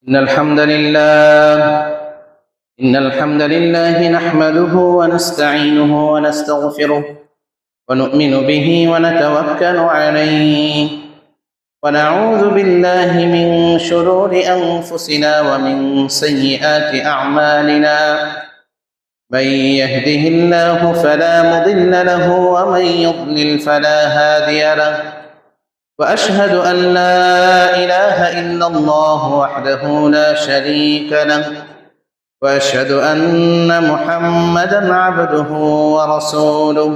إن الحمد لله نحمده ونستعينه ونستغفره ونؤمن به ونتوكل عليه ونعوذ بالله من شرور أنفسنا ومن سيئات أعمالنا من يهده الله فلا مضل له ومن يضلل فلا هادي له وأشهد أن لا إله إلا الله وحده لا شريك له وأشهد أن محمدًا عبده ورسوله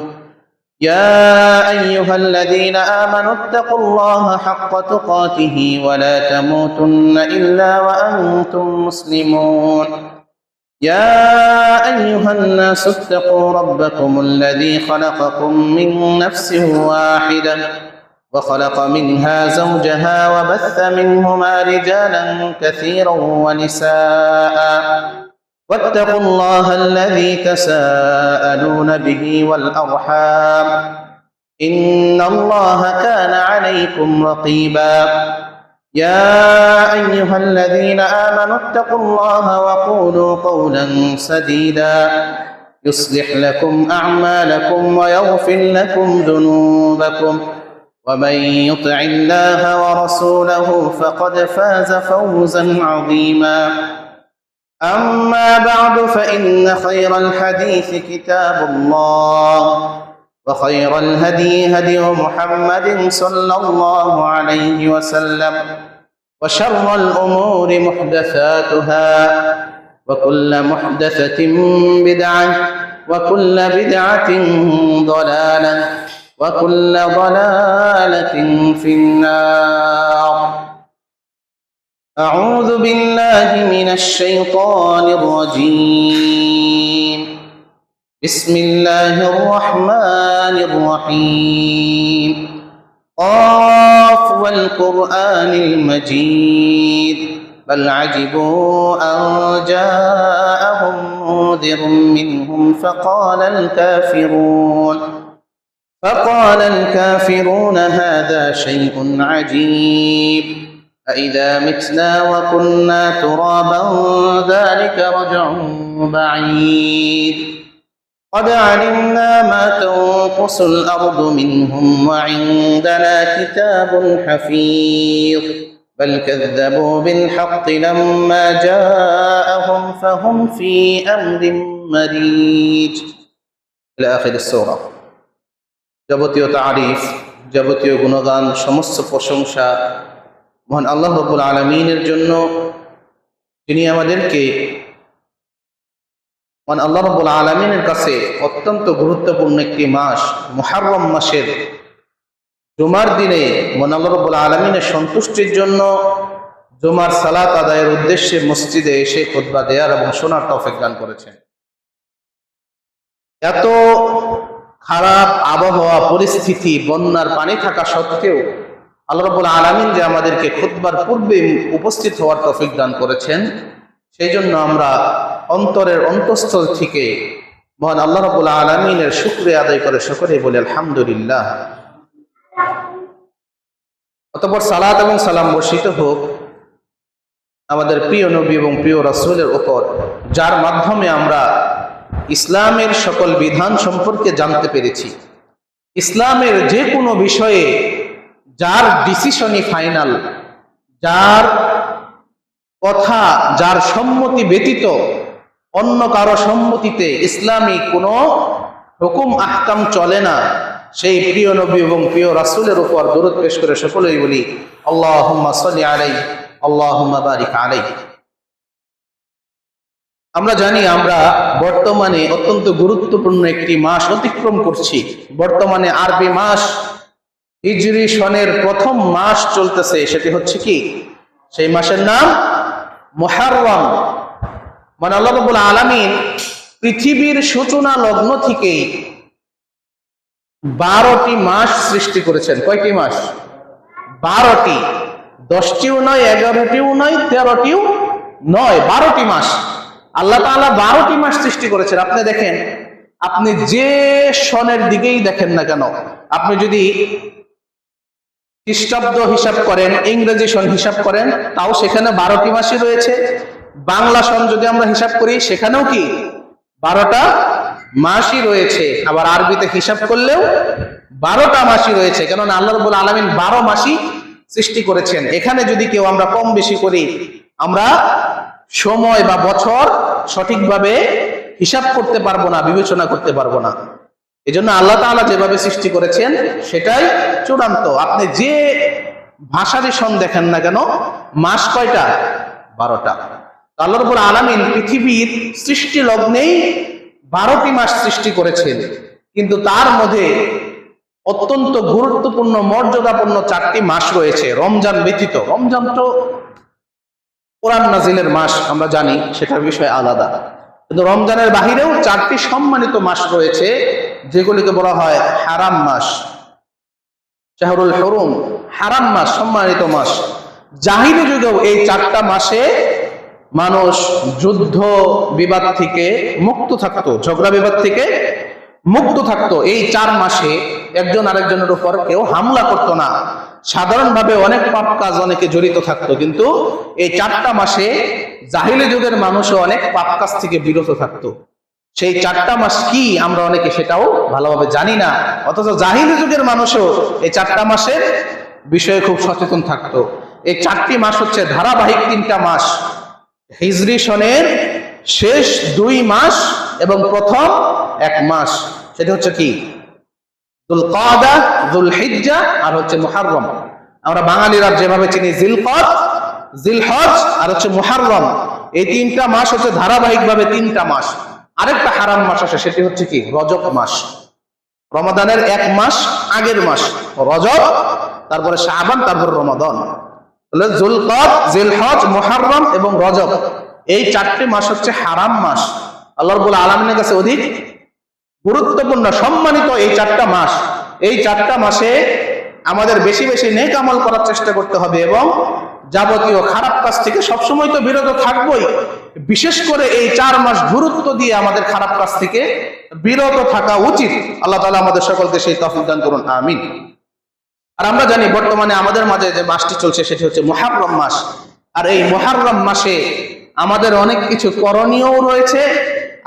يا أيها الذين آمنوا اتقوا الله حق تقاته ولا تموتن إلا وأنتم مسلمون يا أيها الناس اتقوا ربكم الذي خلقكم من نفس واحدة وخلق منها زوجها وبث منهما رجالا كثيرا ونساء واتقوا الله الذي تساءلون به والأرحام إن الله كان عليكم رقيبا يا أيها الذين آمنوا اتقوا الله وقولوا قولا سديدا يصلح لكم أعمالكم ويغفر لكم ذنوبكم ومن يطع الله ورسوله فقد فاز فوزا عظيما أما بعد فإن خير الحديث كتاب الله وخير الهدي هدي محمد صلى الله عليه وسلم وشر الأمور محدثاتها وكل محدثة بدعة وكل بدعة ضلالة وكل ضلالة في النار أعوذ بالله من الشيطان الرجيم بسم الله الرحمن الرحيم قاف والقرآن المجيد بل عجبوا أن جاءهم منذر منهم فقال الكافرون هذا شيء عجيب أإذا متنا وكنا ترابا ذلك رجع بعيد قد علمنا ما تنقص الأرض منهم وعندنا كتاب حفيظ بل كذبوا بالحق لما جاءهم فهم في أمر مريج إلى آخر السورة যাবতীয় তারিফ যাবতীয় গুণগান সমস্ত প্রশংসা মহান আল্লাহ রাব্বুল আলামিনের জন্য, যিনি আমাদেরকে মহান আল্লাহ রাব্বুল আলামিনের কাছে অত্যন্ত গুরুত্বপূর্ণ একটি মাস মুহররম মাসের জুমার দিনে মহান আল্লাহ রাব্বুল আলামিনের সন্তুষ্টির জন্য জুমার সালাত আদায়ের উদ্দেশ্যে মসজিদে এসে খুতবা দেওয়ার এবং শোনার তৌফিক দান করেছেন। এত খারাপ আবহাওয়া পরিস্থিতি, বন্যার পানি থাকা সত্ত্বেও আল্লাহ রাব্বুল আলামিন যে আমাদেরকে খুতবার পূর্বে উপস্থিত হওয়ার তৌফিক দান করেছেন, সেই জন্য আমরা অন্তরের অন্তঃস্থল থেকে মহান আল্লাহ রাব্বুল আলামিনের শুকরিয়া আদায় করে সকলে বলি আলহামদুলিল্লাহ। অতঃপর সালাত এবং সালাম বর্ষিত হোক আমাদের প্রিয় নবী এবং প্রিয় রাসূলের উপর, যার মাধ্যমে আমরা ইসলামের সকল বিধান সম্পর্কে জানতে পেরেছি। ইসলামের যে কোনো বিষয়ে যার ডিসিশনই ফাইনাল, যার কথা, যার সম্মতি ব্যতীত অন্য কারো সম্মতিতে ইসলামী কোনো হুকুম আহকাম চলে না, সেই প্রিয় নবী এবং প্রিয় রাসূলের উপর দরুদ পেশ করে সকলেই বলি আল্লাহুম্মা সাল্লি আলাইহি আল্লাহুম্মা বারিক আলাইহি। আমরা জানি আমরা বর্তমানে অত্যন্ত গুরুত্বপূর্ণ একটি মাস অতিক্রম করছি। বর্তমানে আরবি মাস হিজরি সনের প্রথম মাস চলতেছে, সেটি হচ্ছে কি? সেই মাসের নাম মুহররম। মানে আল্লাহ রাব্বুল আলামিন পৃথিবীর সূচনা লগ্ন থেকেই 12টি মাস সৃষ্টি করেছেন। কয়টি মাস? 12টি। 10টিও নয়, 11টিও নয়, 13টিও নয়, 12টি মাস। আল্লাহ তাআলা 12টি মাস সৃষ্টি করেছেন। আপনি দেখেন, আপনি যে সনের দিকেই দেখেন না কেন, আপনি যদি খ্রিস্টাব্দ হিসাব করেন, ইংরেজি সন হিসাব করেন, তাও সেখানে 12টি মাসই রয়েছে। বাংলা সন যদি আমরা হিসাব করি সেখানেও কি 12টা মাসই রয়েছে। আবার আরবিতে হিসাব করলেও 12টা মাসই রয়েছে, কেননা আল্লাহ রাব্বুল আলামিন 12 মাসই সৃষ্টি করেছেন। এখানে যদি কেউ আমরা কম বেশি করি, আমরা সময় বা বছর সঠিকভাবে হিসাব করতে পারবো না, বিবেচনা করতে পারবো না। এজন্য আল্লাহ তাআলা যেভাবে সৃষ্টি করেছেন সেটাই চূড়ান্ত। আপনি যে ভাষারই সন দেখেন না কেন, মাস কয়টা? 12টা। আল্লাহ রাব্বুল আলামিন পৃথিবীর সৃষ্টি লগ্নেই 12টি মাস সৃষ্টি করেছেন, কিন্তু তার মধ্যে অত্যন্ত গুরুত্বপূর্ণ মর্যাদাপূর্ণ 4টি মাস রয়েছে রমজান ব্যতীত। রমজান তো কোরআন নাজিলের মাস, আমরা জানি, সেটার বিষয় আলাদা। কিন্তু রমজানের বাহিরেও 4টি সম্মানিত মাস রয়েছে, যেগুলিকে বলা হয় হারাম মাস, শাহরুল হুরুম, হারাম মাস, সম্মানিত মাস। জাহিলি যুগেও এই 4টা মাসে মানুষ যুদ্ধ বিবাদ থেকে মুক্ত থাকতো, ঝগড়া বিবাদ থেকে মুক্ত থাকতো। এই 4 মাসে একজন আরেকজনের উপর কেউ হামলা করতো না। সাধারণভাবে অনেক পাপ কাজ অনেকে জড়িত থাকতো, কিন্তু এই 4টা মাসে জাহিলি যুগের মানুষও অনেক পাপ কাজ থেকে বিরত থাকতো। সেই 4টা মাস কি আমরা অনেকে সেটাও ভালোভাবে জানি না, অথচ জাহিলি যুগের মানুষও এই 4টা মাসের বিষয়ে খুব সচেতন থাকতো। এই 4টি মাস হচ্ছে ধারাবাহিক 3টা মাস, হিজরি সনের শেষ 2 মাস এবং প্রথম 1 মাস। সেটা হচ্ছে কি? যুলকাদা, যুলহিজ্জা আর হচ্ছে মুহররম। আমরা বাঙালিরা যেভাবে চিনি জিলকদ, জিলহজ আর হচ্ছে মুহররম, এই 3টা মাস হচ্ছে ধারাবাহিকভাবে 3টা মাস। আরেকটা হারাম মাস আছে, সেটি হচ্ছে কি? রজব মাস। রমাদানের 1 মাস আগের মাস রজব, তারপরে শাবান, তারপরে রমাদান। যুলকদ, জিলহজ, মুহররম এবং রজব, এই 4টি মাস হচ্ছে হারাম মাস। আল্লাহ রাব্বুল আলামিনের কাছে অধিক গুরুত্বপূর্ণ, সম্মানিত এই 4টা মাস। এই 4টা মাসে আমাদের বেশি বেশি নেক আমল করার চেষ্টা করতে হবে এবং যাবতীয় খারাপ কাজ থেকে সবসময় তো বিরত থাকবই। বিশেষ করে এই 4 মাস গুরুত্ব দিয়ে আমাদের খারাপ কাজ থেকে বিরত থাকা উচিত। আল্লাহ তাআলা আমাদের সকলকে সেই তৌফিক দান করুন, আমিন। আর আমরা জানি বর্তমানে আমাদের মাঝে যে মাসটি চলছে সেটি হচ্ছে মুহররম মাস। আর এই মুহররম মাসে আমাদের অনেক কিছু করণীয় রয়েছে,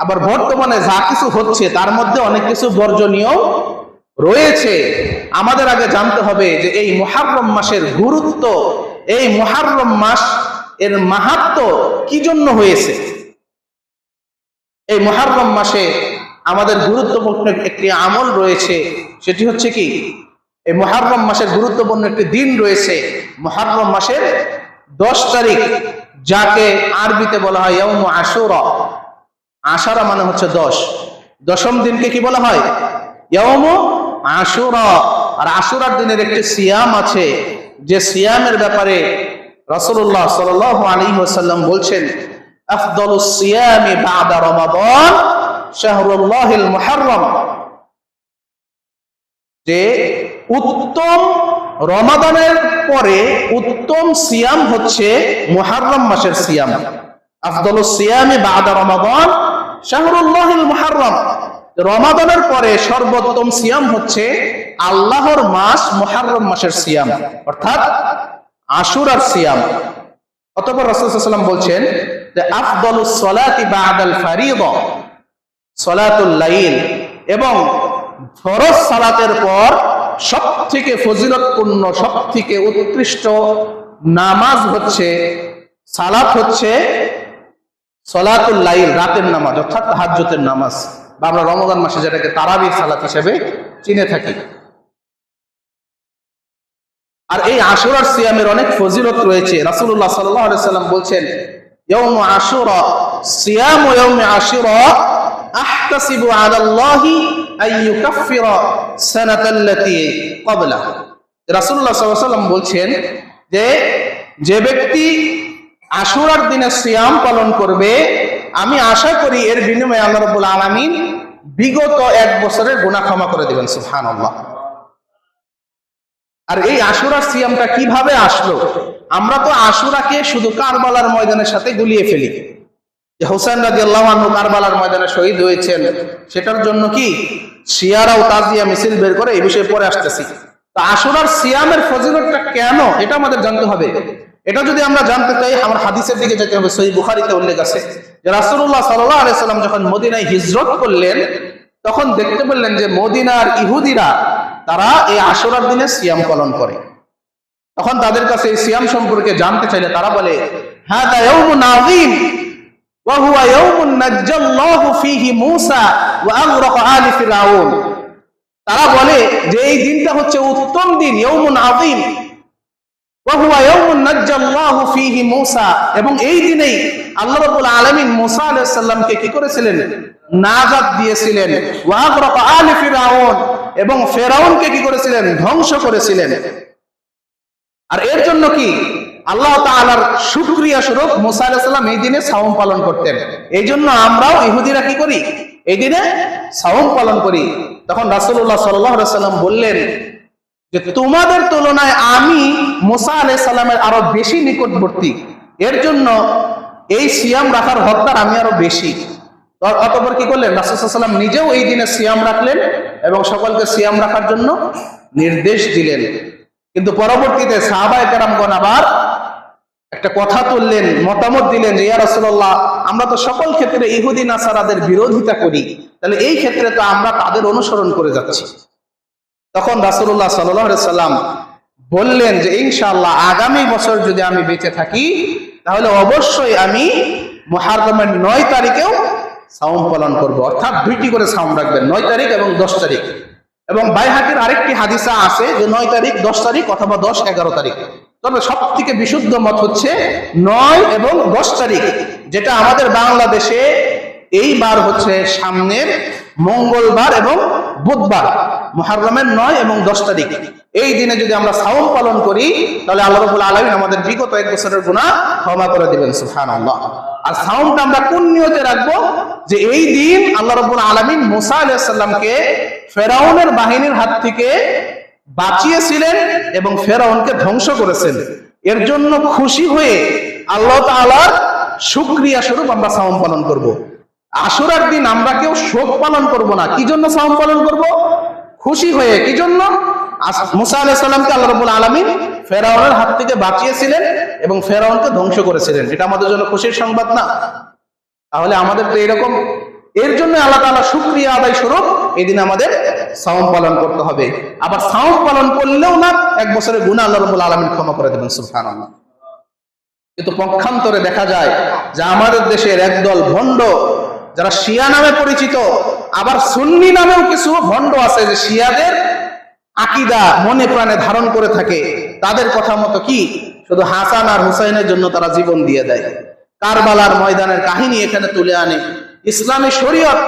আবার বর্তমানে যা কিছু হচ্ছে তার মধ্যে অনেক কিছু বর্জনীয় রয়েছে। আমাদের আগে জানতে হবে যে এই মুহররম মাসের গুরুত্ব, এই মুহররম মাস এর মাহাত্ম্য কি জন্য হয়েছে। এই মুহররম মাসে আমাদের গুরুত্বপূর্ণ একটি আমল রয়েছে, সেটি হচ্ছে কি? এই মুহররম মাসের গুরুত্বপূর্ণ একটি দিন রয়েছে, মুহররম মাসের 10 তারিখ, যাকে আরবিতে বলা হয় ইয়াউমু আশুরা। আশারা মানে হচ্ছে 10, 10ম দিনকে কি বলা হয়? ইয়াউমু আশুরা। আর আশুরার দিনের একটি সিয়াম আছে, যে সিয়ামের ব্যাপারে রাসূলুল্লাহ সাল্লাল্লাহু আলাইহি ওয়াসাল্লাম বলছেন, আফদালুস সিয়ামি বা'দা রমাদান শাহরুল্লাহিল মুহররম, যে উত্তম রমাদানের পরে উত্তম সিয়াম হচ্ছে মুহররম মাসের সিয়াম। আফদালুস সিয়ামি বা'দা রমাদান শাহরুল্লাহিল মুহররম, রমাদানের পরে সর্বোত্তম সিয়াম হচ্ছে আল্লাহর মাস মুহররম মাসের সিয়াম, অর্থাৎ আশুরার সিয়াম। অতঃপর রাসূল সাল্লাল্লাহু আলাইহি ওয়াসাল্লাম বলছেন যে আফদালুস সালাতি বা'দাল ফারিদা সালাতুল লাইল, এবং ফরজ সালাতের পর সবথেকে ফজিলতপূর্ণ, সবথেকে উৎকৃষ্ট নামাজ হচ্ছে, সালাত হচ্ছে সালাতুল লাইল, রাতের নামাজ, অর্থাৎ তাহাজ্জুদের নামাজ, বা আমরা রমজান মাসে যেটাকে তারাবির সালাত হিসেবে চিনে থাকি। আর এই আশুরার সিয়ামের অনেক ফজিলত রয়েছে। রাসূলুল্লাহ সাল্লাল্লাহু আলাইহি ওয়াসাল্লাম বলছেন, ইয়াউমু আশুরা সিয়ামু ইয়াউমি আশুরা আহতাসিবু আলাল্লাহি আইয়ুকাফিরা সানাতাল্লাতী ক্বাবলা। রাসূলুল্লাহ সাল্লাল্লাহু আলাইহি ওয়াসাল্লাম বলছেন যে ব্যক্তি আশুরার দিনে সিয়াম পালন করবে, আমি আশা করি এর বিনিময়ে আল্লাহ রাব্বুল আলামিন বিগত 1 বছরের গুনাহ ক্ষমা করে দিবেন। সুবহানাল্লাহ। আর এই আশুরার সিয়ামটা কিভাবে আসলো? আমরা তো আশুরাকে শুধু কারবালার ময়দানের সাথে গুলিয়ে ফেলি, যে হোসেন রাদিয়াল্লাহু আনহু কারবালার ময়দানে শহীদ হয়েছেন, সেটার জন্য কি শিয়ারাও তাজিয়া মিছিল বের করে, এই বিষয়ে পরে আসতেছি। তো আশুরার সিয়ামের ফজিলতটা কেন, এটা আমাদের জানতে হবে। এটা যদি আমরা জানতে চাই, আমার হাদিসের দিকে যেতে হবে। সহিহ বুখারীতে উল্লেখ আছে যে রাসূলুল্লাহ সাল্লাল্লাহু আলাইহি সাল্লাম যখন মদিনায় হিজরত করলেন, তখন দেখতে পেলেন যে মদিনার ইহুদিরা তারা এই আশুরার দিনে সিয়াম পালন করে। তখন তাদের কাছে এই সিয়াম সম্পর্কে জানতে চাইলে তারা বলে, হাদা ইয়াউমুন আযীম ওয়া হুয়া ইয়াউমুন নাজ্জাল্লাহু ফীহি মূসা ওয়া আগরাকা আলি ফিরআউন। তারা বলে যে এই দিনটা হচ্ছে উত্তম দিন, ইয়াউমুন আযীম ওয়া হুয়া ইয়াউমুন নাজ্জাল্লাহু ফীহি মূসা, এবং এই দিনেই আল্লাহ রাব্বুল আলামিন মূসা আলাইহিস সালামকে কি করেছিলেন, নাজাত দিয়েছিলেন। ওয়া আগরাকা আলি ফিরআউন, এবং ফেরাউনকে কি করেছিলেন, ধ্বংস করেছিলেন। আর এর জন্য কি আল্লাহ তাআলার শুকরিয়া স্বরূপ মূসা আলাইহিস সালাম এই দিনে সাওম পালন করতেন। এই জন্য আমরাও ইহুদিরা কি করি, এই দিনে সাওম পালন করি। তখন রাসূলুল্লাহ সাল্লাল্লাহু আলাইহি সাল্লাম বললেন যে তোমাদের তুলনায় আমি মূসা আলাইহিস সালামের আরো বেশি নিকটবর্তী, এর জন্য এই সিয়াম রাখার হকদার আমি আরো বেশি। অতঃপর কি করলেন, রাসূল সাল্লাল্লাহু আলাইহি সাল্লাম নিজেও এই দিনে সিয়াম রাখলেন এবং সকলকে সিয়াম রাখার জন্য নির্দেশ দিলেন। কিন্তু পরবর্তীতে সাহাবায়ে কেরামগণ আবার একটা কথা তুললেন, মতামত দিলেন যে ইয়া রাসূলুল্লাহ, আমরা তো সকল ক্ষেত্রে ইহুদি নাসারাদের বিরোধিতা করি, তাহলে এই ক্ষেত্রে তো আমরা তাদের অনুসরণ করে যাচ্ছি। তখন রাসূলুল্লাহ সাল্লাল্লাহু আলাইহি সাল্লাম বললেন যে ইনশাআল্লাহ আগামী বছর যদি আমি বেঁচে থাকি, তাহলে অবশ্যই আমি মুহররমের 9 তারিখেও সাওম পালন করব, অর্থাৎ দুইটি করে সাওম রাখবেন, 9 তারিখ এবং 10 তারিখ। এবং বাইহাকির আরেকটি হাদিসা আছে যে 9 তারিখ, 10 তারিখ অথবা 10, 11 তারিখ। তবে সবথেকে বিশুদ্ধ মত হচ্ছে 9 এবং 10 তারিখ, যেটা আমাদের বাংলাদেশে এইবার হচ্ছে সামনের মঙ্গলবার এবং বুধবার, মুহররমের 9 এবং 10 তারিখ। এই দিনে যদি আমরা সাওম পালন করি, তাহলে আল্লাহ রাব্বুল আলামিন আমাদের বিগত 1 বছরের গুনাহ ক্ষমা করে দিবেন, সুবহানাল্লাহ। আর সাওমটা আমরা কোন নিয়তে রাখবো, যে এই দিন আল্লাহ রাব্বুল আলামিন মূসা আলাইহিস সালামকে ফেরাউনের বাহিনীর হাত থেকে বাঁচিয়েছিলেন এবং ফেরাউনকে ধ্বংস করেছেন। এর জন্য খুশি হয়ে আল্লাহ তাআলার শুকরিয়া স্বরূপ আমরা সাওম পালন করব। আশুরার দিন আমরা কেউ শোক পালন করব না। কি জন্য সাওম পালন করব? খুশি হয়ে। কি জন্য? মূসা আলাইহিস সালামকে আল্লাহ রাব্বুল আলামিন ফেরাউনের হাত থেকে বাঁচিয়েছিলেন এবং ফেরাউনকে ধ্বংস করেছিলেন। এটা আমাদের জন্য খুশির সংবাদ না? তাহলে আমাদের তো এরকম, এর জন্য আল্লাহ তাআলা শুকরিয়া আদায় স্বরূপ এই দিন আমাদের সাওম পালন করতে হবে। আবার সাওম পালন করলেও না 1 বছরের গুনাহ আল্লাহ রাব্বুল আলামিন ক্ষমা করে দেবেন, সুবহানাল্লাহ। কিন্তু পক্ষান্তরে দেখা যায় যে আমাদের দেশের একদল ভণ্ড, যারা শিয়া নামে পরিচিত, আবার সুন্নি নামেও কিছু ভণ্ড আছে যে শিয়াদের আকীদা মনে প্রাণে ধারণ করে থাকে। তাদের কথা মতো কি শুধু হাসান আর হুসাইনের জন্য তারা জীবন দিয়ে দেয়, কারবালার ময়দানের কাহিনী এখানে তুলে আনে। ইসলামী শরীয়ত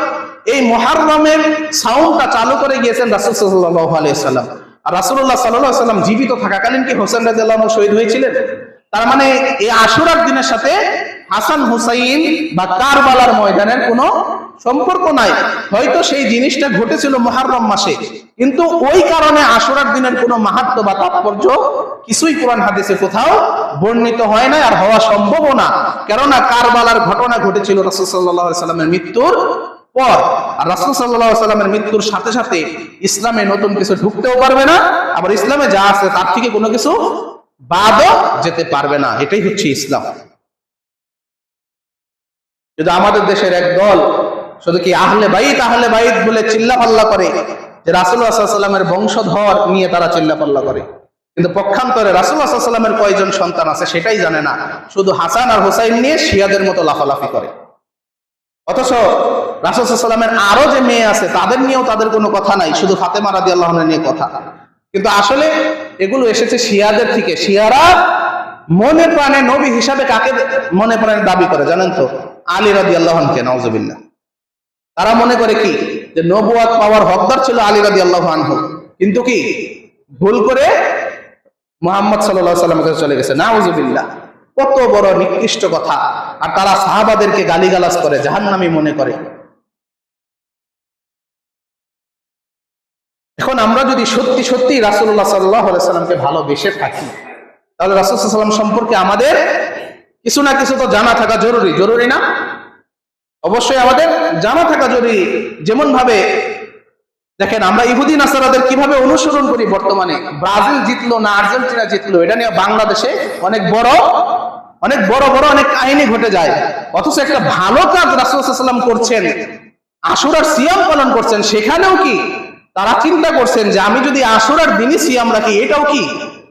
এই মুহররমের সাওমটা চালু করে গিয়েছেন রাসূল সাল্লাল্লাহু আলাইহি সাল্লাম। আর রাসূলুল্লাহ সাল্লাল্লাহু আলাইহি সাল্লাম জীবিত থাকাকালীন কি হোসেন রাদিয়াল্লাহু আনহু শহীদ হয়েছিলেন? তার মানে এই আশুরার দিনের সাথে হাসান হুসাইন বা কারবালার ময়দানের কোনো সম্পর্ক নাই। হয়তো সেই জিনিসটা ঘটেছিল মুহররম মাসে, কিন্তু ওই কারণে আশুরার দিনের কোনো মাহাত্ম্য বা তাৎপর্য কিছুই কোরআন হাদিসে কোথাও বর্ণিত হয় না, আর হওয়া সম্ভবও না। কেননা কারবালার ঘটনা ঘটেছিল রাসূল সাল্লাল্লাহু আলাইহি সাল্লামের মৃত্যুর পর, আর রাসূল সাল্লাল্লাহু আলাইহি সাল্লামের মৃত্যুর সাথে সাথে ইসলামে নতুন কিছু ঢুকতেও পারবে না, আবার ইসলামে যা আছে তার থেকে কোনো কিছু বাদও যেতে পারবে না। এটাই হচ্ছে ইসলাম। যদি আমাদের দেশের এক দল শুধু কি আহলে বাইত বলে চিল্লাপাল্লা করে, যে রাসূলুল্লাহ সাল্লাল্লাহু আলাইহি ওয়াসাল্লামের বংশধর নিয়ে তারা চিল্লাপাল্লা করে, কিন্তু পক্ষান্তরে রাসূলুল্লাহ সাল্লাল্লাহু আলাইহি ওয়াসাল্লামের কয়জন সন্তান আছে সেটাই জানে না, শুধু হাসান আর হুসাইন নিয়ে শিয়াদের মতো লাফালাফি করে। অথচ রাসূল সাল্লাল্লাহু আলাইহি ওয়াসাল্লামের আরো যে মেয়ে আছে তাদের নিয়েও তাদের কোনো কথা নাই, শুধু ফাতেমা রাদিয়াল্লাহু আনহা নিয়ে কথা। কিন্তু আসলে এগুলো এসেছে শিয়াদের থেকে। শিয়ারা মনে প্রাণে নবী হিসাবে কাকে মনে প্রাণে দাবি করে জানেন তো? আলী রাদিয়াল্লাহু আনহুকে, নাউজুবিল্লাহ। তারা মনে করে কি যে নবুয়ত পাওয়ার হকদার ছিল আলী রাদিয়াল্লাহু আনহু, কিন্তু কি ভুল করে মুহাম্মদ সাল্লাল্লাহু আলাইহি ওয়াসাল্লামের কাছে চলে গেছে, নাউজুবিল্লাহ। কত বড় নিকৃষ্ট কথা। আর তারা সাহাবাদেরকে গালিগালাজ করে, জাহান্নামী মনে করে। এখন আমরা যদি সত্যি সত্যি রাসূলুল্লাহ সাল্লাল্লাহু আলাইহি ওয়াসাল্লামকে ভালোবেসে থাকি, তাহলে রাসূল সাল্লাল্লাহু আলাইহি ওয়াসাল্লাম সম্পর্কে আমাদের কিছু না কিছু তো জানা থাকা জরুরি, জরুরি না? অবশ্যই আমাদের জানা থাকা জরুরি। যেমন ভাবে দেখেন আমরা ইহুদি নাসারাদের কিভাবে অনুসরণ করি। বর্তমানে ব্রাজিল জিতলো না আর্জেন্টিনা জিতলো, এটা নিয়ে বাংলাদেশে অনেক বড় অনেক কাহিনী ঘটে যায়। অথচ একটা ভালো কাজ রাসূল সাল্লাল্লাহু আলাইহি ওয়াসাল্লাম করছেন, আশুরার সিয়াম পালন করছেন, সেখানেও কি তারা চিন্তা করছেন যে আমি যদি আশুরার দিনই সিয়াম রাখি, এটাও কি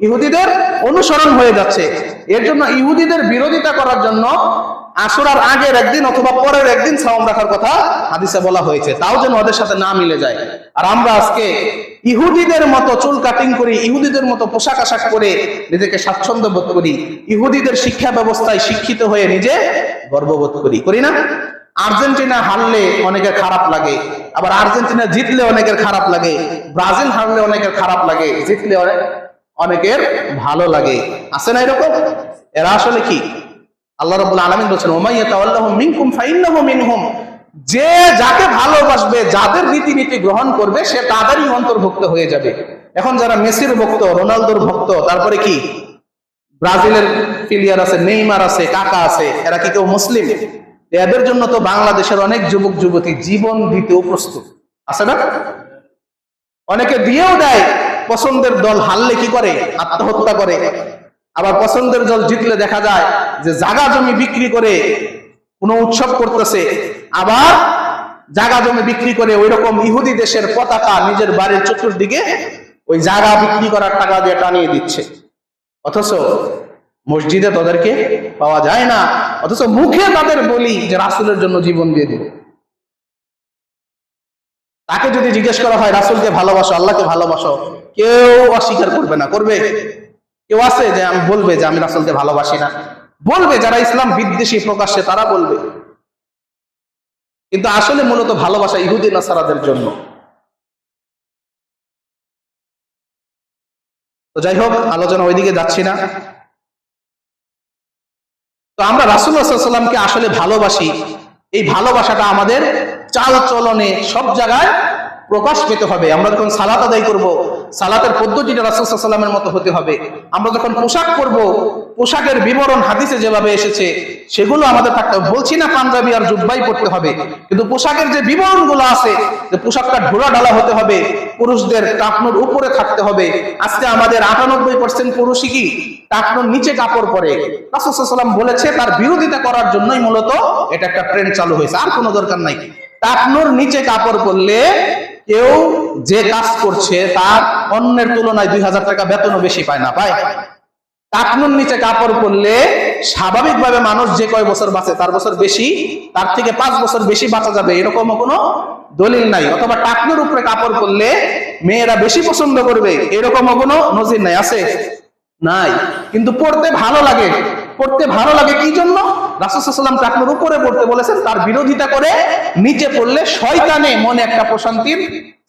ইহুদিদের অনুসরণ হয়ে যাচ্ছে। এর জন্য ইহুদিদের বিরোধিতা করার জন্য আশুরার আগের একদিন অথবা পরের একদিন সাওম রাখার কথা হাদিসে বলা হয়েছে, তাও যেন ওদের সাথে না মিলে যায়। আর আমরা আজকে ইহুদিদের মতো চুল কাটিং করি, ইহুদিদের মতো পোশাক আশাক করে নিজেকে স্বাচ্ছন্দ্য বোধ করি, ইহুদিদের শিক্ষা ব্যবস্থায় শিক্ষিত হয়ে নিজে গর্ববোধ করি না? আর্জেন্টিনা হারলে অনেকের খারাপ লাগে, আবার আর্জেন্টিনা জিতলে অনেকের খারাপ লাগে, ব্রাজিল হারলে অনেকের খারাপ লাগে, জিতলে অনেকের ভালো লাগে। আছে না এরকম? এরা আসলে কি? আল্লাহ রাব্বুল আলামিন বলেছেন ওমাইয়া তাওয়াল্লাহুম মিনকুম ফাইন্নাহু মিনহুম, যে যাকে ভালোবাসবে, যাদের রীতিনীতি গ্রহণ করবে, সে তাদেরই অন্তর্ভুক্ত হয়ে যাবে। এখন যারা মেসির ভক্ত, রোনালদোর ভক্ত, তারপরে কি ব্রাজিলের প্লেয়ার আছে, নেইমার আছে, কাকা আছে, এরা কি কেউ মুসলিম? এদের জন্য তো বাংলাদেশের অনেক যুবক যুবতী জীবন দিতেও প্রস্তুত আছে না? অনেকে দিয়েও দেয়। পছন্দের দল হারলে কি করে? আত্মহত্যা করে। আবার পছন্দের দল জিতলে দেখা যায় যে জায়গা জমি বিক্রি করে কোনো উৎসব করতেছে, আবার জায়গা জমি বিক্রি করে ওই রকম ইহুদি দেশের পতাকা নিজের বাড়ির চতুর্দিকে ওই জায়গা বিক্রি করার টাকা দিয়ে টানিয়ে দিচ্ছে। অথচ মসজিদে তাদেরকে পাওয়া যায় না, অথচ মুখে তাদের বলি যে রাসূলের জন্য জীবন দিয়ে দিব। তাকে যদি জিজ্ঞেস করা হয় রাসূলকে ভালোবাসো, আল্লাহকে ভালোবাসো, কেউ অস্বীকার করবে না। করবে? কেউ আছে যে আমি বলবে যে আমি রাসূলকে ভালোবাসি না? বলবে যারা ইসলাম বিদ্বেষী প্রকাশ্যে, তারা বলবে। কিন্তু আসলে মূলত ভালোবাসা ইহুদি নাসারাদের জন্য। তো যাই হোক, আলোচনা ওইদিকে যাচ্ছি না। তো আমরা রাসূলুল্লাহ সাল্লাল্লাহু আলাইহি ওয়াসাল্লামকে আসলে ভালোবাসি, এই ভালোবাসাটা আমাদের চাল চলনে সব জায়গায় প্রকাশ পেতে হবে। আমরা যখন সালাত আদায় করব, সালাতের পদ্ধতিটা রাসূল সাল্লাল্লাহু আলাইহি ওয়াসাল্লামের মতো হতে হবে। আমরা যখন পোশাক পরব, পোশাকের বিবরণ হাদিসে যেভাবে এসেছে সেগুলো আমাদের থাকতে হবে। বলছি না পাঞ্জাবি আর জুব্বাই পরতে হবে, কিন্তু পোশাকের যে বিবরণগুলো আছে, যে পোশাকটা ঢোলা ঢালা হতে হবে, পুরুষদের টাকনুর উপরে থাকতে হবে। আজকে আমাদের ৯৮% পুরুষই কি টাকনুর নিচে কাপড় পরে। রাসূল সাল্লাল্লাহু আলাইহি ওয়াসাল্লাম বলেছে, তার বিরোধিতা করার জন্যই মূলত এটা একটা ট্রেন্ড চালু হয়েছে, আর কোনো দরকার নাই। টাকনুর নিচে কাপড় পরলে কেউ যে কাজ করছে তার অন্যের তুলনায় ২০০০ টাকা বেতনও বেশি পায় না, পায়? টাকনুর নিচে কাপড় পরলে স্বাভাবিকভাবে মানুষ যে কয় বছর বাঁচে তার বছর বেশি, তার থেকে ৫ বছর বেশি বাঁচা যাবে, এরকমও কোনো দলিল নাই। অথবা টাকনুর উপরে কাপড় পরলে মেয়েরা বেশি পছন্দ করবে, এরকমও কোনো নজির নাই। আছে? নাই। কিন্তু পড়তে ভালো লাগে। পড়তে ভালো লাগে কি জন্য? রাসূল সাল্লাল্লাহু আলাইহি ওয়াসাল্লাম টাকনুর উপরে পড়তে বলেছেন, তার বিরোধিতা করে নিচে পড়লে শয়তানে মনে একটা প্রশান্তির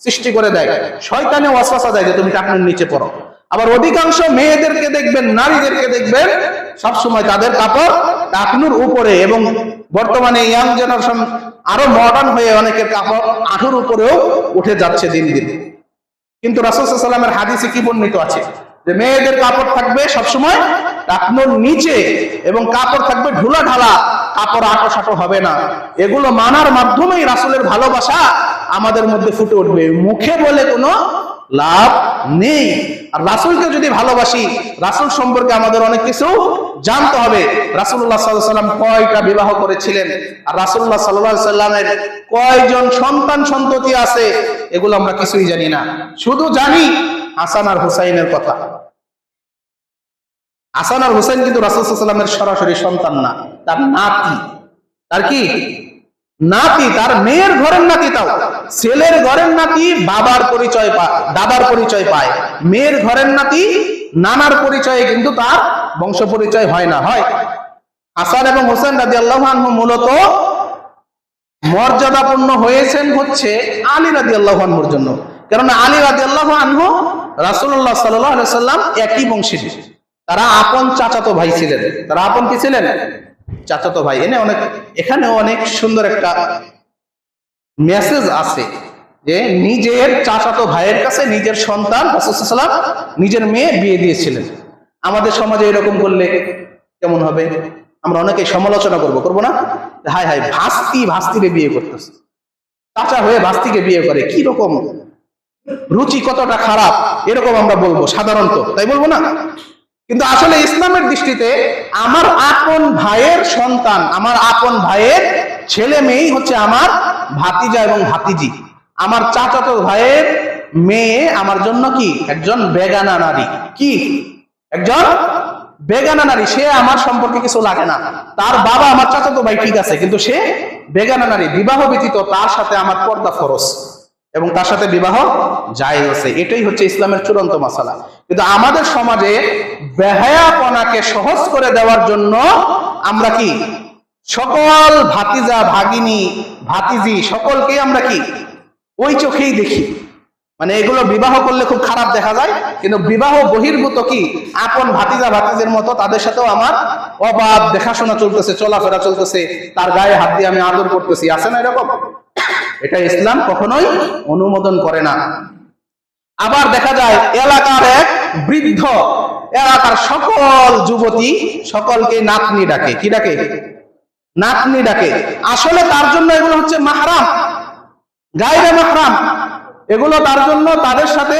সৃষ্টি করে দেয়, শয়তানে ওয়াসওয়াসা দেয় যে তুমি টাকনুর নিচে পড়ো। আবার অধিকাংশ মেয়েদেরকে দেখবেন, নারীদেরকে দেখবেন, সবসময় তাদের কাপড় টাকনুর উপরে, এবং বর্তমানে ইয়াং জেনারেশন আরো মডার্ন হয়ে অনেকের কাপড় আঁঠুর উপরেও উঠে যাচ্ছে দিন দিন। কিন্তু রাসূল সাল্লাল্লাহু আলাইহি ওয়াসাল্লামের হাদিসে কি বর্ণিত আছে যে মেয়েদের কাপড় থাকবে সবসময় টাকনুর নিচে, এবং কাপড় থাকবে ঢোলা ঢালা, কাপড় আঁটো সাঁটো হবে না। এগুলো মানার মাধ্যমেই রাসূলের ভালোবাসা আমাদের মধ্যে ফুটে উঠবে, মুখে বলে কোনো লাভ নেই। আর রাসূলকে যদি ভালোবাসি, রাসূল সম্পর্কে আমাদের অনেক কিছু জানতে হবে। রাসূলুল্লাহ সাল্লাল্লাহু আলাইহি ওয়াসাল্লাম কয়টা বিবাহ করেছিলেন, আর রাসূলুল্লাহ সাল্লাল্লাহু আলাইহি ওয়াসাল্লামের কয়জন সন্তান সন্ততি আছে, এগুলো আমরা কিছুই জানি না। শুধু জানি হাসান আর হুসাইনের কথা। হাসান আর হুসাইন কিন্তু রাসূল সাল্লাল্লাহু আলাইহি ওয়াসাল্লামের সরাসরি সন্তান না, তার নাতি। তার কি নাতি? তার মেয়ের ঘরের নাতি। তাও ছেলের ঘরের নাতি বাবার পরিচয় পায়, দাদার পরিচয় পায়। মেয়ের ঘরের নাতি নানার পরিচয়ে কিন্তু তার বংশ পরিচয় হয় না। হয় হাসান এবং হুসাইন রাদিয়াল্লাহু আনহু মূলত মর্যাদাপূর্ণ হয়েছেন হচ্ছে আলী রাদিয়াল্লাহু আনহুর জন্য। কেননা আলী রাদিয়াল্লাহু আনহু রাসূলুল্লাহ সাল্লাল্লাহু আলাইহি ওয়াসাল্লাম একই বংশীয়, তারা আপন চাচাতো ভাই ছিলেন। তারা আপন কি ছিলেন? চাচাতো ভাই। এখানেও অনেক সুন্দর একটা মেসেজ আছে যে নিজের চাচাতো ভাইয়ের কাছে নিজের সন্তান রাসূল সাল্লাল্লাহু আলাইহি ওয়াসাল্লাম নিজের মেয়ে বিয়ে দিয়েছিলেন। আমাদের সমাজে এরকম করলে কেমন হবে? আমরা অনেকে সমালোচনা করবো না? হায় হায়, ভাস্তিরে বিয়ে করতেছে, চাচা হয়ে ভাস্তিকে বিয়ে করে, কি রকম রুচি কতটা খারাপ এরকম আমরা বলবো সাধারণত, তাই বলবো না? কিন্তু আসলে ইসলামের দৃষ্টিতে আমার আপন ভাইয়ের সন্তান, আমার আপন ভাইয়ের ছেলে মেয়েই হচ্ছে আমার ভাতিজা এবং ভাতিজি। আমার চাচাতো ভাইয়ের মেয়ে আমার জন্য কি একজন বেগানা নারী, কি একজন বেগানা নারী। সে আমার সম্পর্কে কিছু লাগে না। তার বাবা আমার চাচাতো ভাই ঠিক আছে, কিন্তু সে বেগানা নারী। বিবাহ ব্যতীত তার সাথে আমার পর্দা ফরজ এবং তার সাথে বিবাহ জায়েজ আছে। এটাই হচ্ছে ইসলামের চূড়ান্ত মাসালা। কিন্তু আমাদের সমাজে বেহায়াপনাকে সহজ করে দেওয়ার জন্য আমরা কি সকল ভাতিজা ভাগিনী ভাতিজি সকলকে আমরা কি ওই চোখেই দেখি। মানে এগুলো বিবাহ করলে খুব খারাপ দেখা যায়, কিন্তু বিবাহ বহির্ভূত কি আপন ভাতিজা ভাতিজের মতো তাদের সাথেও আমার অবাধ দেখাশোনা চলতেছে, চলাফেরা চলতেছে, তার গায়ে হাত দিয়ে আমি আদর করতেছি, আছে না এরকম? এটা ইসলাম কখনোই অনুমোদন করে না। আবার দেখা যায় এলাকার এক বৃদ্ধ এলাকার সকল যুবতী সকলকে নাতনি ডাকে। কি ডাকে? নাতনি ডাকে। আসলে তার জন্য এগুলো হচ্ছে মাহরাম, গায়রে মাহরাম। এগুলো তার জন্য, তাদের সাথে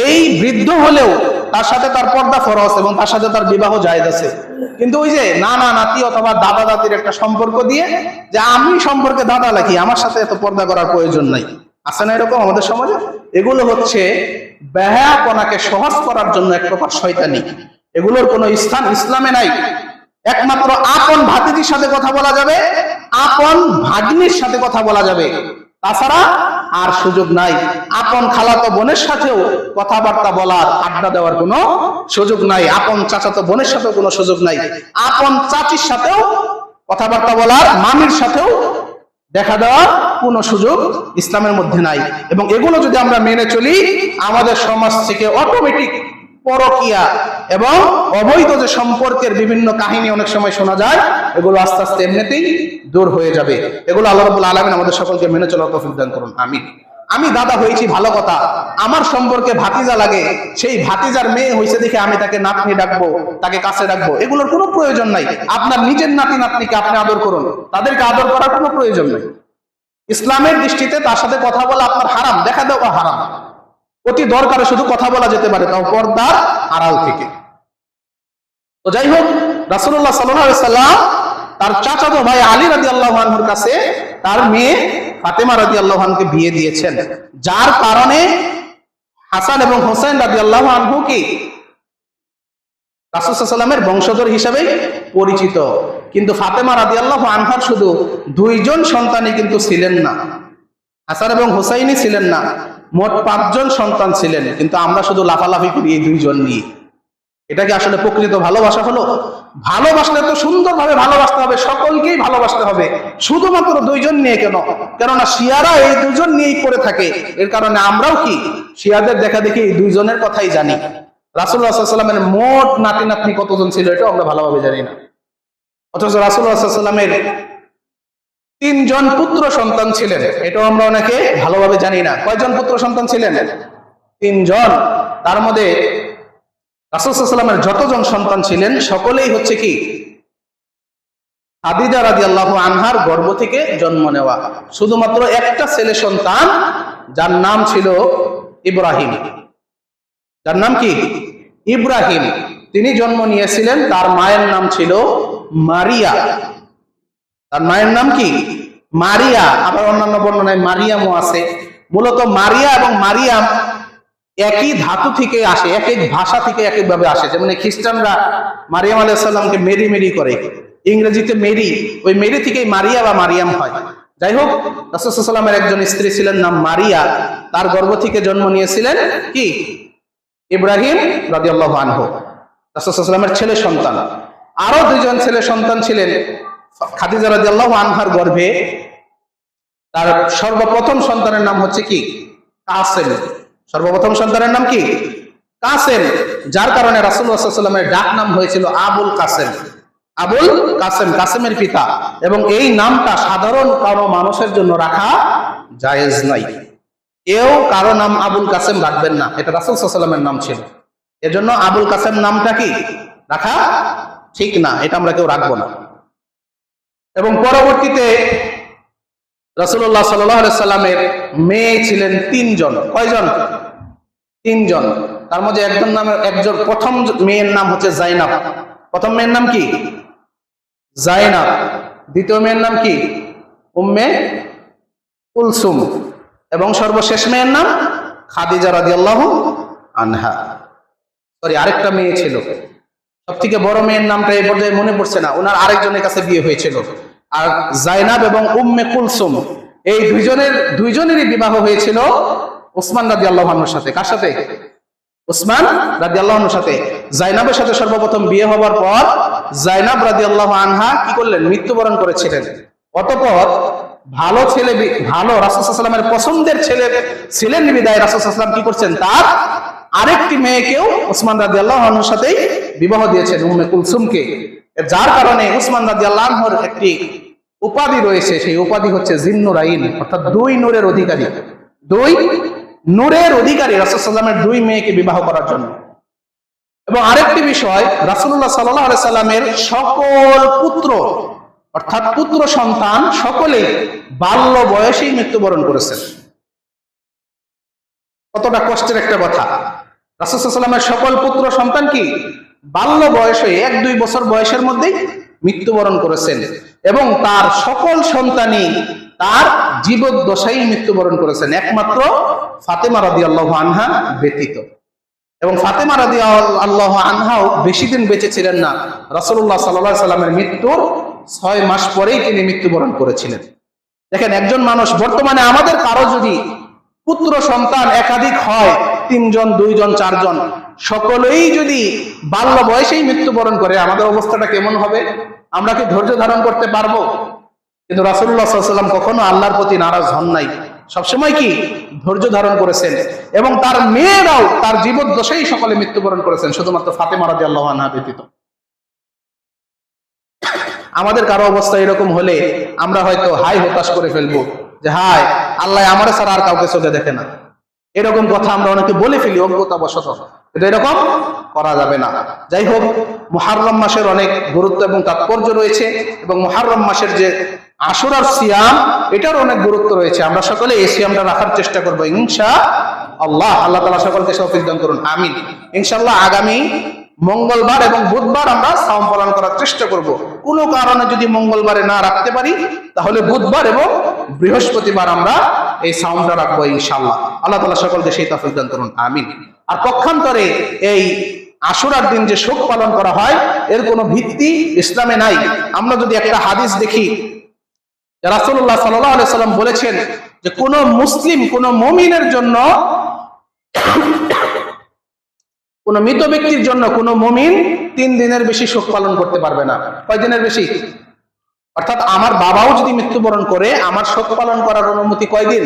এই বৃদ্ধ হলেও তার সাথে তার পর্দা ফরজ এবং তার সাথে তার বিবাহ জায়েজ আছে। কিন্তু ওই যে নানা নাতি অথবা দাদা দাদির একটা সম্পর্ক দিয়ে যে আমি সম্পর্কে দাদা লাগি, আমার সাথে এত পর্দা করার প্রয়োজন নাই, আছে না এরকম আমাদের সমাজে? এগুলো হচ্ছে বেহায়াপনাকে সহজ করার জন্য এক প্রকার শয়তানি। এগুলোর কোনো স্থান ইসলামে নাই। একমাত্র আপন ভাতিজির সাথে কথা বলা যাবে, আপন ভাগ্নির সাথে কথা বলা যাবে, তাছাড়া আর সুযোগ নাই। আপন খালাতো বোনের সাথেও কথাবার্তা বলার, আড্ডা দেওয়ার কোনো সুযোগ নাই। আপন চাচাতো বোনের সাথেও কোনো সুযোগ নাই। আপন চাচির সাথেও কথাবার্তা বলার, মামির সাথেও দেখা দেওয়ার কোনো সুযোগ ইসলামের মধ্যে নাই। এবং এগুলো যদি আমরা মেনে চলি, আমাদের সমাজ থেকে অটোমেটিক পরকিয়া এবং অবৈধ যে সম্পর্কের বিভিন্ন কাহিনী অনেক সময় শোনা যায়, এগুলো আস্তে আস্তে এমনিতেই দূর হয়ে যাবে। এগুলো আল্লাহ রাব্বুল আলামিন আমাদের সকলকে মেনে চলার তৌফিক দান করুন, আমিন। আমি দাদা হয়েছি ভালো কথা, আমার সম্পর্কে ভাতিজা লাগে, সেই ভাতিজার মেয়ে হয়েছে দেখে আমি তাকে নাতনি ডাকবো, তাকে কাছে ডাকবো, এগুলোর কোনো প্রয়োজন নাই। আপনার নিজের নাতি নাতনিকে আপনি আদর করুন, তাদেরকে আদর করার কোনো প্রয়োজন নেই। ইসলামের দৃষ্টিতে তার সাথে কথা বলা আপনার হারাম, দেখা দেওয়া হারাম। অতি দরকারে শুধু কথা বলা যেতে পারে, তাও পর্দার আড়াল থেকে। তো যাই হোক, রাসূলুল্লাহ সাল্লাল্লাহু আলাইহি সাল্লাম তার চাচাতো ভাই আলী রাদিয়াল্লাহু আনহুর কাছে তার মেয়ে ফাতেমা রাদিয়াল্লাহু আনহুকে বিয়ে দিয়েছেন, যার কারণে হাসান এবং হোসেন রাদিয়াল্লাহু আনহু কি রাসূল সাল্লাল্লাহু আলাইহি ওয়াসাল্লামের বংশধর হিসেবে পরিচিত। কিন্তু ফাতেমা রাদিয়াল্লাহু আনহার শুধু দুইজন সন্তানই কিন্তু ছিলেন না, হাসান এবং হুসাইনই ছিলেন না, মোট 5 জন সন্তান ছিলেন। কিন্তু আমরা শুধু লাফালাফি করি এই 2 জন নিয়ে। এটা কি আসলে প্রকৃত ভালোবাসা হলো? ভালোবাসলে তো সুন্দরভাবে ভালোবাসতে হবে, সকলকেই ভালোবাসতে হবে। শুধুমাত্র 2 জন নিয়ে কেন? কেননা শিয়ারা এই 2 জন নিয়েই পড়ে থাকে। এর কারণে আমরাও কি শিয়াদের দেখা দেখি এই 2 জনের কথাই জানি। রাসূলুল্লাহ সাল্লাল্লাহু আলাইহি ওয়াসাল্লামের মোট নাতি নাতনি কতজন ছিল এটা আমরা ভালোভাবে জানি না। অথচ রাসূলুল্লাহ সাল্লাল্লাহু আলাইহি ওয়াসাল্লামের 3 জন পুত্র সন্তান ছিলেন, এটাও আমরা অনেকে ভালোভাবে জানি না। কয়জন পুত্র সন্তান ছিলেন? 3 জন। তার মধ্যে রাসূল সাল্লাল্লাহু আলাইহি ওয়াসাল্লামের যতজন সন্তান ছিলেন সকলেই হচ্ছে কি খাদিজা রাদিয়াল্লাহু আনহার গর্ভ থেকে জন্ম নেওয়া। শুধুমাত্র একটা ছেলে সন্তান, যার নাম ছিল ইব্রাহিম। যার নাম কি? ইব্রাহিম। তিনি জন্ম নিয়েছিলেন, তার মায়ের নাম ছিল মারিয়া। তার মায়ের নাম কি? মারিয়া। আবার অন্যান্য বর্ণনায় মারিয়ামও আছে। মূলত মারিয়া এবং মারিয়াম একই ধাতু থেকে আসে, এক এক ভাষা থেকে এক এক ভাবে আসে। যেমন খ্রিস্টানরা মারিয়াম আলাইহিস সালামকে মেরি মেরি করে, ইংরেজিতে মেরি, ওই মেরি থেকেই মারিয়া বা মারিয়াম হয়। যাই হোক, রাসূল সাল্লাল্লাহু আলাইহি ওয়াসাল্লামের একজন স্ত্রী ছিলেন নাম মারিয়া, তার গর্ভ থেকে জন্ম নিয়েছিলেন কি ইব্রাহিম রাদিয়াল্লাহু আনহু, রাসূল সাল্লাল্লাহু আলাইহি ওয়াসাল্লামের ছেলে সন্তান। আরো 2 জন ছেলে সন্তান ছিলেন খাদিজা রাদিয়াল্লাহু আনহার গর্ভে। তার সর্বপ্রথম সন্তানের নাম হচ্ছে কি কাসেম। সর্বপ্রথম সন্তানের নাম কি? কাসেম, যার কারণে রাসূলুল্লাহ সাল্লাল্লাহু আলাইহি ওয়াসাল্লামের ডাক নাম হয়েছিল আবুল কাসেম। আবুল কাসেম, কাসেমের পিতা। এবং এই নামটা সাধারণ কারো মানুষের জন্য রাখা জায়েজ নাই। কেউ কারো নাম আবুল কাসেম রাখবেন না, এটা রাসূল সাল্লাল্লাহু আলাইহি ওয়াসাল্লামের নাম ছিল। এজন্য আবুল কাসেম নামটা কি রাখা ঠিক না, এটা আমরা কেউ রাখবো না। এবং পরবর্তীতে রাসূলুল্লাহ সাল্লাল্লাহু আলাইহি সাল্লামের মেয়ে ছিলেন তিনজন। কয়জন? তিনজন। তার মধ্যে একজন প্রথম মেয়ের নাম হচ্ছে জাইনাব। প্রথম মেয়ের নাম কি? জাইনাব। দ্বিতীয় মেয়ের নাম কি? উম্মে কুলসুম। এবং সর্বশেষ মেয়ের নাম খাদিজা রাদিয়াল্লাহু আনহা। সরি, আরেকটা মেয়ে ছিল, সব থেকে বড় মেয়ের নামটা এই পর্যায়ে মনে পড়ছে না, ওনার আরেকজনের কাছে বিয়ে হয়েছিল। আর জাইনাব এবং উম্মে কুলসুম এই দুইজনেরই বিবাহ হয়েছিল ওসমান রাদিয়াল্লাহু আনহুর সাথে। কার সাথে? ওসমান রাদিয়াল্লাহু আনহুর সাথে। জাইনাবের সাথে সর্বপ্রথম বিয়ে হবার পর জাইনাব রাদিয়াল্লাহু আনহা কি করলেন? মৃত্যুবরণ করেছিলেন। অতঃপর ভালো রাসূল সাল্লাল্লাহু আলাইহি ওয়াসাল্লামের পছন্দের ছেলে ছিলেন বিদায় রাসূল সাল্লাল্লাহু আলাইহি ওয়াসাল্লাম কি করছেন? তার আরেকটি মেয়েকেও ওসমান রাদিয়াল্লাহু আনহুর সাথেই বিবাহ দিয়েছেন, উম্মে কুলসুমকে। যার কারণে ওসমান রাদিয়াল্লাহু আনহুর একটি উপাধি রয়েছে, সেই উপাধি হচ্ছে জিন্নুরাইন, অর্থাৎ দুই নূরের অধিকারী। দুই নূরের অধিকারী রাসূল সাল্লাল্লাহু আলাইহি ওয়াসাল্লামের দুই মেয়েকে বিবাহ করার জন্য। এবং আরেকটি বিষয়, রাসূলুল্লাহ সাল্লাল্লাহু আলাইহি সাল্লামের সকল পুত্র অর্থাৎ পুত্র সন্তান সকলেই বাল্য বয়সেই মৃত্যুবরণ করেছেন। কতটা কষ্টের একটা কথা। রাসূল সাল্লাল্লাহু আলাইহি ওয়াসাল্লামের সকল পুত্র সন্তান কি বাল্য বয়সে 1-2 বছর বয়সের মধ্যেই মৃত্যুবরণ করেছেন। এবং তার সকল সন্তানই তার জীবদ্দশায় মৃত্যুবরণ করেছেন, একমাত্র ফাতেমা রাদিয়াল্লাহু আনহা ব্যতীত। এবং ফাতেমা রাদিয়াল্লাহু আনহাও বেশি দিন বেঁচে ছিলেন না। রাসূলুল্লাহ সাল্লাল্লাহু আলাইহি সাল্লামের মৃত্যুর 6 মাস পরেই তিনি মৃত্যুবরণ করেছিলেন। দেখেন, একজন মানুষ, বর্তমানে আমাদের কারো যদি পুত্র সন্তান একাধিক হয়, 3 জন, 2 জন, 4 জন, সকলেই যদি বাল্য বয়সেই মৃত্যুবরণ করে, আমাদের অবস্থাটা কেমন হবে? আমরা কি ধৈর্য ধারণ করতে পারবো? কিন্তু রাসূলুল্লাহ সাল্লাল্লাহু আলাইহি ওয়াসাল্লাম কখনো আল্লাহর প্রতি নারাজ হন নাই, সবসময় কি ধৈর্য ধারণ করেছেন। এবং তার মেয়েরাও তার জীবদ্দশায় সকলে মৃত্যুবরণ করেছেন, শুধুমাত্র ফাতেমা রাদিয়াল্লাহু আনহা ব্যতীত। আমাদের কারো অবস্থা এরকম হলে আমরা হয়তো হাই হতাশ করে ফেলবো যে হায়, আল্লাহ আমার ছাড়া আর কাউকে চোখে দেখে না। এরকম কথা আমরা অনেকে বলে ফেলি অজ্ঞতাবশত, কিন্তু এরকম করা যাবে না। যাই হোক, মুহররম মাসের অনেক গুরুত্ব এবং তাৎপর্য রয়েছে, এবং মুহররম মাসের যে আশুরার সিয়াম, এটার অনেক গুরুত্ব রয়েছে। আমরা সকলে এই সিয়ামটা রাখার চেষ্টা করবো ইনশাআল্লাহ। আল্লাহ তাআলা সকলকে তৌফিক দান করুন, আমিন। ইনশাআল্লাহ আগামী মঙ্গলবার এবং বুধবার আমরা সাওম পালন করার চেষ্টা করব। কোনো কারণে যদি মঙ্গলবারে না রাখতে পারি, তাহলে বুধবার এবং বৃহস্পতিবার আমরা এই সাওমটা রাখবো ইনশাআল্লাহ। আল্লাহ তাআলা সকলকে সেই তৌফিক দান করুন, আমিন। আর পক্ষান্তরে এই আশুরার দিন যে শোক পালন করা হয়, এর কোনো ভিত্তি ইসলামে নাই। আমরা যদি একটা হাদিস দেখি, রাসূলুল্লাহ সাল্লাল্লাহু আলাইহি ওয়াসাল্লাম বলেছেন যে কোন মুসলিম, কোন মুমিনের জন্য, কোন মৃত ব্যক্তির জন্য কোন মুমিন 3 দিনের বেশি শোক পালন করতে পারবে না। কয় দিনের বেশি? অর্থাৎ আমার বাবাও যদি মৃত্যুবরণ করে, আমার শোক পালন করার অনুমতি কয়দিন?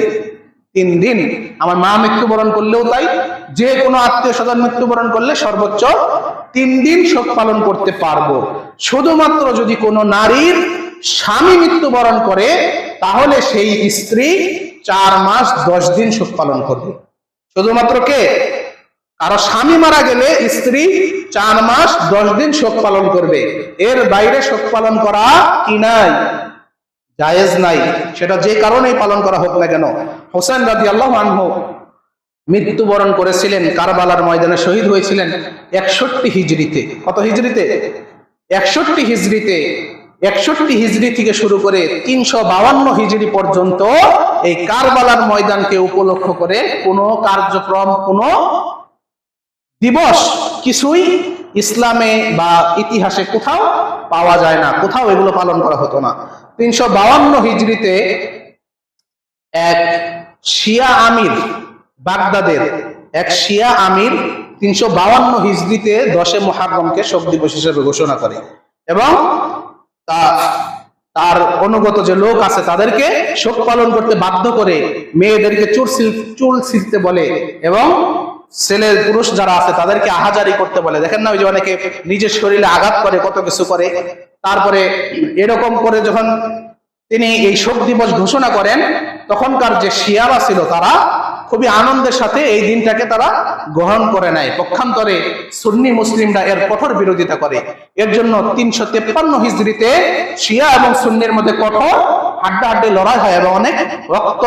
3 দিন। আমার মা মৃত্যুবরণ করলেও তাই, যে কোনো আত্মীয় স্বজন মৃত্যুবরণ করলে সর্বোচ্চ 3 দিন শোক পালন করতে পারবো। শুধুমাত্র যদি কোনো নারীর স্বামী মৃত্যুবরণ করে, তাহলে সেই স্ত্রী 4 মাস 10 দিন শোক পালন করবে। শুধুমাত্র কে? কারো স্বামী মারা গেলে স্ত্রী 4 মাস 10 দিন শোক পালন করবে। এর বাইরে শোক পালন করা কি নাই? জায়েজ নাই। সেটা যে কারণেই পালন করা হোক না কেন। হোসেন রাদিয়াল্লাহু আনহু মৃত্যুবরণ করেছিলেন, কারবালার ময়দানে শহীদ হয়েছিলেন 61 হিজরিতে। কত হিজরিতে? 61 হিজরিতে। 61 হিজরি থেকে শুরু করে 352 হিজরি পর্যন্ত এই কারবালার ময়দানকে উপলক্ষ করে কোনো কার্যক্রম, কোনো দিবস কিছুই ইসলামে বা ইতিহাসে কোথাও পাওয়া যায় না, কোথাও এগুলো পালন করা হতো না। 352 হিজরিতে এক শিয়া আমির, বাগদাদের এক শিয়া আমির 352 হিজরিতে 10 মুহররমকে শোক দিবস হিসেবে ঘোষণা করে, এবং তার অনুগত যে লোক আছে তাদেরকে শোক পালন করতে বাধ্য করে, মেয়েদেরকে চুল ছিঁড়তে বলে, এবং ছেলে পুরুষ যারা আছে তাদেরকে আহাজারি করতে বলে। দেখেন না, ওই যে অনেকে নিজের শরীরে আঘাত করে, কত কিছু করে। তারপরে এরকম করে যখন তিনি এই শোক দিবস ঘোষণা করেন, তখনকার যে শিয়ারা ছিল তারা খুবই আনন্দের সাথে এই দিনটাকে তারা গ্রহণ করে নেয়। পক্ষান্তরে সুন্নি মুসলিমরা এর কঠোর বিরোধিতা করে। এর জন্য 353 হিজরিতে শিয়া এবং সুন্নির মধ্যে কঠোর হাড্ডাহাড্ডি লড়াই হয় এবং অনেক রক্ত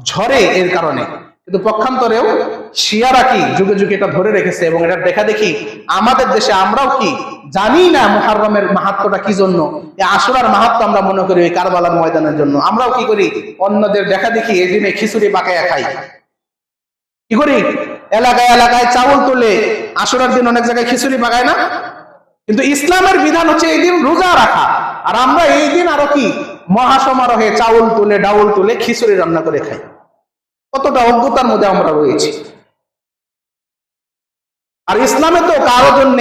ঝরে এর কারণে। কিন্তু পক্ষান্তরেও শিয়ারা কি যুগে যুগে এটা ধরে রেখেছে এবং এটা দেখা দেখি আমাদের দেশে আমরাও কি জানি না মুহররমের মাহাত্ম্যটা কি জন্য, এই আশুরার মাহাত্ম্য আমরা মনে করি ওই কারবালার ময়দানের জন্য। আমরাও কি করি, অন্যদের দেখা দেখি এই দিনে খিচুড়ি পাকায়া খাই, কি করি এলাকায় এলাকায় চাউল তুলে, আশুরার দিন অনেক জায়গায় খিচুড়ি পাকায় না। কিন্তু ইসলামের বিধান হচ্ছে এই দিন রোজা রাখা, আর আমরা এই দিন আরো কি মহাসমারোহে চাউল তুলে ডাউল তুলে খিচুড়ি রান্না করে খাই। কতটা অজ্ঞতার মধ্যে আমরা রয়েছি। আর ইসলামে তো কারো জন্য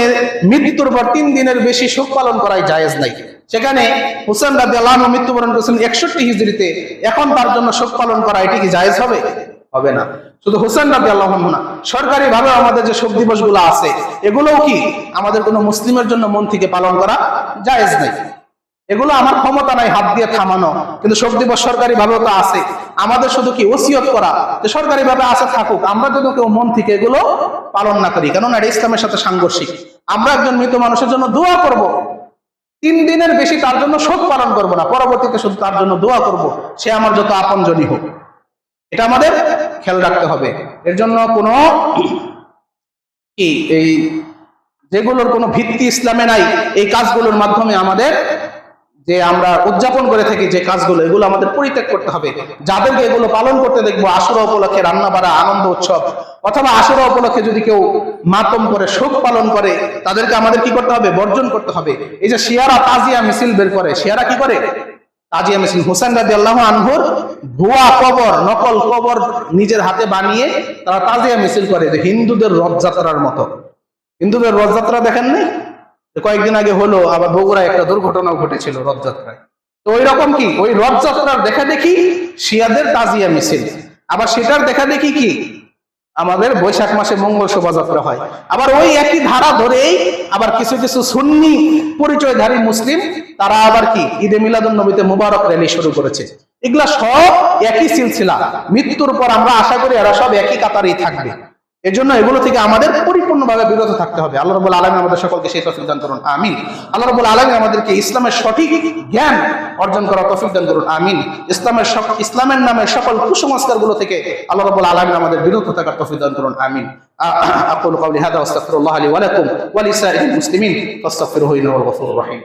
মৃত্যুর পর 3 দিনের বেশি শোক পালন করাই জায়েজ নাই। সেখানে হুসেন রাদিয়াল্লাহু আনহু মৃত্যুবরণ করেছেন 61 হিজরিতে, এখন তার জন্য শোক পালন করা এটি কি জায়েজ হবে? হবে না। শুধু হুসেন রাদিয়াল্লাহু আনহু না, সরকারি ভাবে আমাদের যে শোক দিবস গুলো আছে এগুলোও কি আমাদের কোনো মুসলিমের জন্য মন থেকে পালন করা জায়েজ নাই। এগুলো আমার ক্ষমতা নাই হাত দিয়ে থামানো, কিন্তু শোক দিবস সরকারি ভাবেও তো আছে। আমাদের শুধু কি ওসিয়ত করা যে সরকারি ভাবে আছে থাকুক, আমরা যদি কেউ মন থেকে এগুলো পালন না করি, কেননা এটা ইসলামের সাথে সাংঘর্ষিক। আমরা একজন মৃত মানুষের জন্য দোয়া করব, 3 দিনের বেশি তার জন্য শোক পালন করব না, পরবর্তীতে শুধু তার জন্য দোয়া করব, সে আমার যত আপনজনই হোক। এটা আমাদের খেয়াল রাখতে হবে। এর জন্য কোনো কি এই যেগুলোর কোনো ভিত্তি ইসলামে নাই, এই কাজগুলোর মাধ্যমে আমাদের যে আমরা উদযাপন করে থাকি যে কাজগুলো, এগুলো আমাদের পরিত্যাগ করতে হবে। যাদেরকে এগুলো পালন করতে দেখবো আশুরা উপলক্ষে রান্না বাড়া আনন্দ উৎসব, অথবা আশুরা উপলক্ষে যদি কেউ মাতম করে শোক পালন করে, তাদেরকে আমাদের কি করতে হবে? বর্জন করতে হবে। এই যে শিয়ারা তাজিয়া মিছিল বের করে, শিয়ারা কি করে? তাজিয়া মিছিল। হুসেন রাদিয়াল্লাহু আনহুর ভুয়া কবর, নকল কবর নিজের হাতে বানিয়ে তারা তাজিয়া মিছিল করে, যে হিন্দুদের রথযাত্রার মতো। হিন্দুদের রথযাত্রা দেখেন নাই? কয়েকদিন আগে হলো আবার বগুড়ায় একটা দুর্ঘটনাও ঘটেছিল রথযাত্রায়। তো ওই রকম কি ওই রথযাত্রার দেখা দেখি শিয়াদের তাজিয়া মিছিল, আবার সেটার দেখা দেখি কি আমাদের বৈশাখ মাসে মঙ্গল শোভাযাত্রা হয়। আবার ওই একই ধারা ধরেই আবার কিছু কিছু সুন্নি পরিচয়ধারী মুসলিম তারা আবার কি ঈদে মিলাদুন নবীতে মুবারক র্যালি শুরু করেছে। এগুলা সব একই সিলসিলা, মৃত্যুর পর আমরা আশা করি এরা সব একই কাতারেই থাকবে। এজন্য এগুলো থেকে আমাদের পরিপূর্ণভাবে বিরত থাকতে হবে। আল্লাহ রাব্বুল আলামিন আমাদের সকলকে সেই তৌফিক দান করুন, আমিন। আল্লাহ রাব্বুল আলামিন আমাদেরকে ইসলামের সঠিক জ্ঞান অর্জন করার তৌফিক দান করুন, আমিন। ইসলামের নামে সকল কুসংস্কারগুলো থেকে আল্লাহ রাব্বুল আলামিন আমাদের বিরত থাকার তৌফিক দান করুন, আমিন। আকুলু কাওলি হাযা ওয়া আস্তাগফিরুল্লাহ লি ওয়া লাকুম ওয়া লিসাইরিল মুসলিমিন ফাস্তাগফিরুহু ইন্নাহু হুয়াল গফুরুর রহিম।